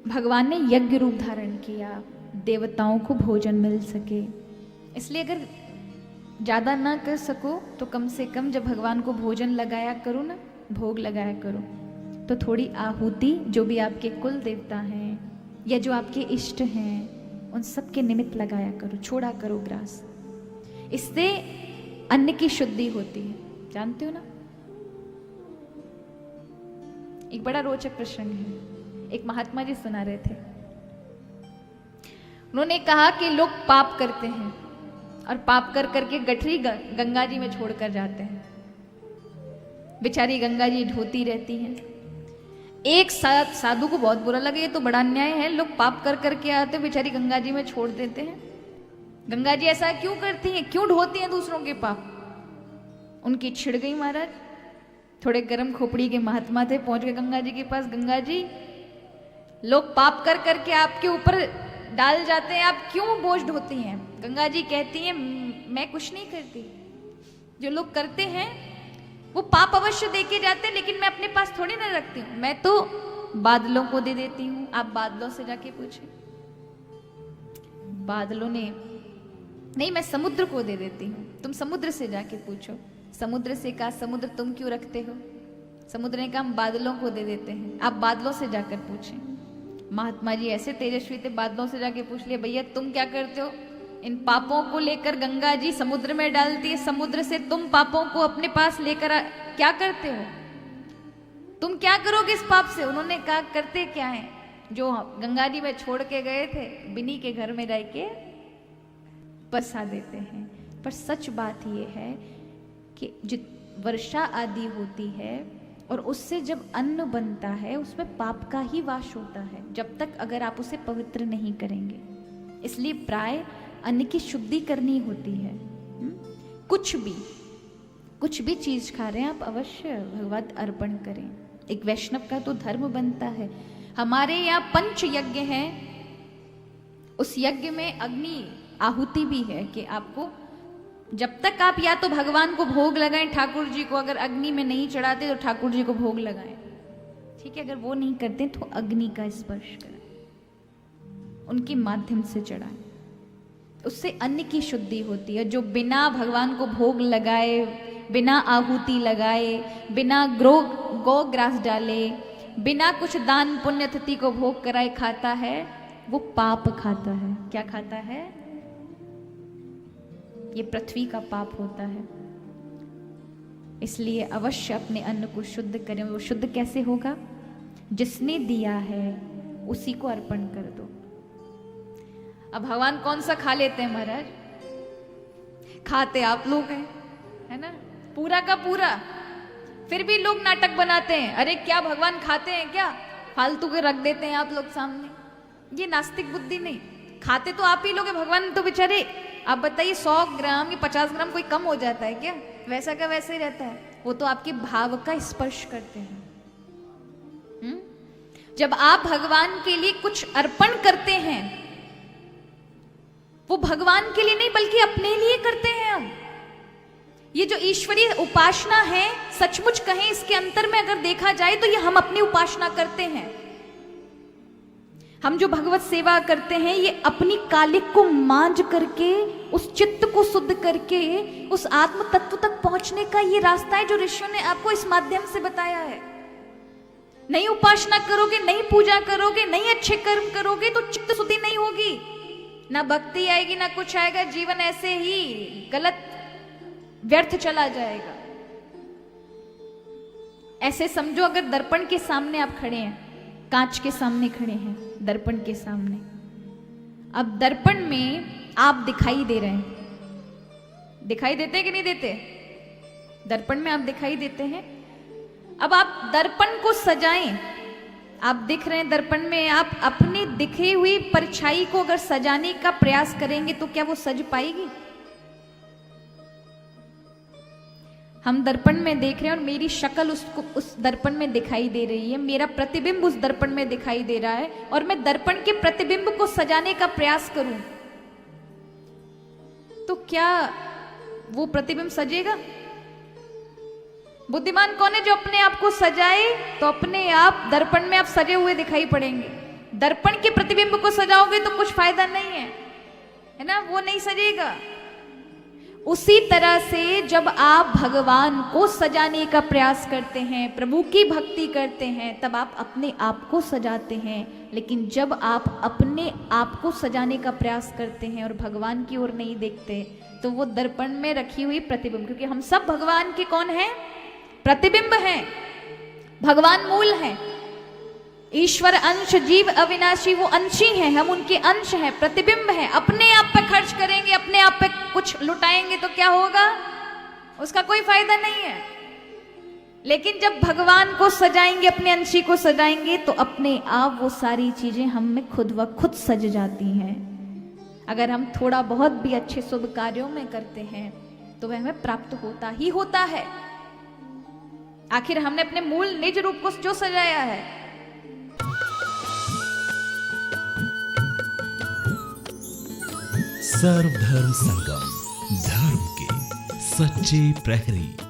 भगवान ने यज्ञ रूप धारण किया, देवताओं को भोजन मिल सके। इसलिए अगर ज़्यादा ना कर सको तो कम से कम जब भगवान को भोजन लगाया करो ना, भोग लगाया करो, तो थोड़ी आहुति जो भी आपके कुल देवता हैं या जो आपके इष्ट हैं उन सब के निमित्त लगाया करो, छोड़ा करो ग्रास। इससे अन्न की शुद्धि होती है, जानते हो ना। एक बड़ा रोचक प्रसंग है। एक महात्मा जी सुना रहे थे। उन्होंने कहा कि लोग पाप करते हैं और पाप कर करके गठरी गंगा जी में छोड़कर जाते हैं। बेचारी गंगा जी ढोती रहती हैं। एक साधु को बहुत बुरा लगे, ये तो बड़ा अन्याय है, लोग पाप कर करके आते बेचारी गंगा जी में छोड़ देते हैं। गंगा जी ऐसा क्यों करती हैं, क्यों ढोती हैं दूसरों के पाप। उनकी छिड़ गई महाराज। थोड़े गर्म खोपड़ी के महात्मा थे, पहुंच गए गंगा जी के पास। गंगा जी, लोग पाप कर करके आपके ऊपर डाल जाते हैं, आप क्यों बोझ ढोती हैं। गंगा जी कहती हैं, मैं कुछ नहीं करती, जो लोग करते हैं वो पाप अवश्य देके जाते हैं, लेकिन मैं अपने पास थोड़ी ना रखती हूँ, मैं तो बादलों को दे देती हूँ। आप बादलों से जाके पूछे। बादलों ने, नहीं मैं समुद्र को दे देती हूँ, तुम समुद्र से जाके पूछो। समुद्र से कहा, समुद्र तुम क्यों रखते हो। समुद्र ने कहा, हम बादलों को दे देते हैं, आप बादलों से जाकर पूछें। महात्मा जी ऐसे तेजस्वी थे, बादलों से जाके पूछ लिया, भैया तुम क्या करते हो। इन पापों को लेकर गंगा जी समुद्र में डालती है, समुद्र से तुम पापों को अपने पास लेकर क्या करते हो, तुम क्या करोगे इस पाप से। उन्होंने कहा, करते क्या है, जो गंगा जी में छोड़ के गए थे बिन्नी के घर में रह के बसा देते हैं। पर सच बात यह है कि जित वर्षा आदि होती है और उससे जब अन्न बनता है उसमें पाप का ही वास होता है, जब तक अगर आप उसे पवित्र नहीं करेंगे। इसलिए प्राय अन्न की शुद्धि करनी होती है। कुछ भी चीज खा रहे हैं आप अवश्य भगवत अर्पण करें। एक वैष्णव का तो धर्म बनता है। हमारे यहाँ पंच यज्ञ हैं, उस यज्ञ में अग्नि आहुति भी है कि आपको जब तक आप या तो भगवान को भोग लगाएं, ठाकुर जी को अगर अग्नि में नहीं चढ़ाते तो ठाकुर जी को भोग लगाएं, ठीक है। अगर वो नहीं करते तो अग्नि का स्पर्श करें, उनके माध्यम से चढ़ाएं, उससे अन्न की शुद्धि होती है। जो बिना भगवान को भोग लगाए, बिना आहुति लगाए, बिना गो ग्रास डाले, बिना कुछ दान पुण्य तिथि को भोग कराए खाता है, वो पाप खाता है। क्या खाता है, ये पृथ्वी का पाप होता है। इसलिए अवश्य अपने अन्न को शुद्ध करें। वो शुद्ध कैसे होगा, जिसने दिया है उसी को अर्पण कर दो। अब भगवान कौन सा खा लेते हैं महाराज, खाते आप लोग हैं, है ना, पूरा का पूरा। फिर भी लोग नाटक बनाते हैं, अरे क्या भगवान खाते हैं क्या, फालतू के रख देते हैं आप लोग सामने। ये नास्तिक बुद्धि नहीं, खाते तो आप ही लोग हैं, भगवान तो बेचारे। आप बताइए 100 ग्राम या 50 ग्राम कोई कम हो जाता है क्या, वैसा का वैसे ही रहता है। वो तो आपके भाव का स्पर्श करते हैं। जब आप भगवान के लिए कुछ अर्पण करते हैं, वो भगवान के लिए नहीं बल्कि अपने लिए करते हैं। हम ये जो ईश्वरीय उपासना है, सचमुच कहें इसके अंतर में अगर देखा जाए तो ये हम अपनी उपासना करते हैं। हम जो भगवत सेवा करते हैं ये अपनी कालिक को मांझ करके, उस चित्त को शुद्ध करके उस आत्म तत्व तक पहुंचने का ये रास्ता है जो ऋषियों ने आपको इस माध्यम से बताया है। नहीं उपासना करोगे, नहीं पूजा करोगे, नहीं अच्छे कर्म करोगे तो चित्त शुद्धि नहीं होगी, ना भक्ति आएगी, ना कुछ आएगा। जीवन ऐसे ही गलत व्यर्थ चला जाएगा। ऐसे समझो, अगर दर्पण के सामने आप खड़े हैं, कांच के सामने खड़े हैं, दर्पण के सामने, अब दर्पण में आप दिखाई दे रहे हैं, दिखाई देते कि नहीं देते, दर्पण में आप दिखाई देते हैं। अब आप दर्पण को सजाएं, आप दिख रहे हैं दर्पण में, आप अपनी दिखी हुई परछाई को अगर सजाने का प्रयास करेंगे तो क्या वो सज पाएगी। हम दर्पण में देख रहे हैं और मेरी शक्ल उस दर्पण में दिखाई दे रही है, मेरा प्रतिबिंब उस दर्पण में दिखाई दे रहा है, और मैं दर्पण के प्रतिबिंब को सजाने का प्रयास करूं तो क्या वो प्रतिबिंब सजेगा। बुद्धिमान कौन है, जो अपने आप को सजाए तो अपने आप दर्पण में आप सजे हुए दिखाई पड़ेंगे। दर्पण के प्रतिबिंब को सजाओगे तो कुछ फायदा नहीं है ना, वो नहीं सजेगा। उसी तरह से जब आप भगवान को सजाने का प्रयास करते हैं, प्रभु की भक्ति करते हैं, तब आप अपने आप को सजाते हैं। लेकिन जब आप अपने आप को सजाने का प्रयास करते हैं और भगवान की ओर नहीं देखते, तो वो दर्पण में रखी हुई प्रतिबिंब, क्योंकि हम सब भगवान के कौन हैं? प्रतिबिंब हैं। भगवान मूल हैं, ईश्वर अंश, जीव अविनाशी, वो अंशी हैं, हम उनके अंश हैं, प्रतिबिंब हैं। अपने आप पे खर्च करेंगे, अपने आप पे कुछ लुटाएंगे तो क्या होगा? उसका कोई फायदा नहीं है। लेकिन जब भगवान को सजाएंगे, अपने अंशी को सजाएंगे, तो अपने आप वो सारी चीजें हम में खुद व खुद सज जाती हैं। अगर हम थोड़ा बहुत भी अच्छे शुभ कार्यों में करते हैं तो वह हमें प्राप्त होता ही होता है। आखिर हमने अपने मूल निज रूप को जो सजाया है। सर्वधर्म संगम, धर्म के सच्चे प्रहरी।